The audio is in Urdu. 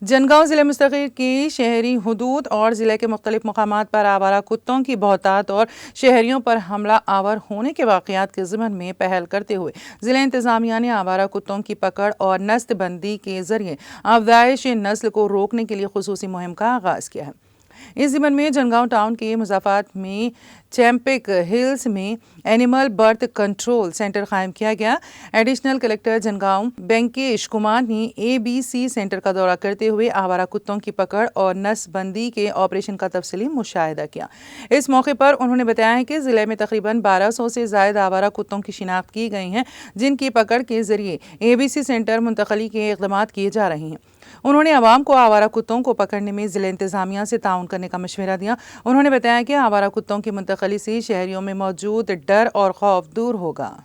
جنگاؤں ضلع مستقل کی شہری حدود اور ضلع کے مختلف مقامات پر آوارہ کتوں کی بہتات اور شہریوں پر حملہ آور ہونے کے واقعات کے ضمن میں پہل کرتے ہوئے ضلع انتظامیہ نے آوارہ کتوں کی پکڑ اور نسل بندی کے ذریعے افزائش نسل کو روکنے کے لیے خصوصی مہم کا آغاز کیا ہے۔ اس ضمن میں جنگاؤں ٹاؤن کے مضافات میں چیمپک ہلز میں اینیمل برتھ کنٹرول سینٹر قائم کیا گیا۔ ایڈیشنل کلکٹر جنگاؤں بینکیش کمار نے ABC سینٹر کا دورہ کرتے ہوئے آوارہ کتوں کی پکڑ اور نسل بندی کے آپریشن کا تفصیلی مشاہدہ کیا۔ اس موقع پر انہوں نے بتایا کہ ضلع میں تقریباً 1200 سے زائد آوارہ کتوں کی شناخت کی گئی ہے، جن کی پکڑ کے ذریعے ABC سینٹر منتقلی کے اقدامات کیے جا رہے ہیں۔ انہوں نے عوام کو آوارہ کتوں کو پکڑنے میں ضلع انتظامیہ سے تعاون کرنے کا مشورہ دیا۔ انہوں نے بتایا کہ آوارہ کتوں کی منتقلی سے شہریوں میں موجود ڈر اور خوف دور ہوگا۔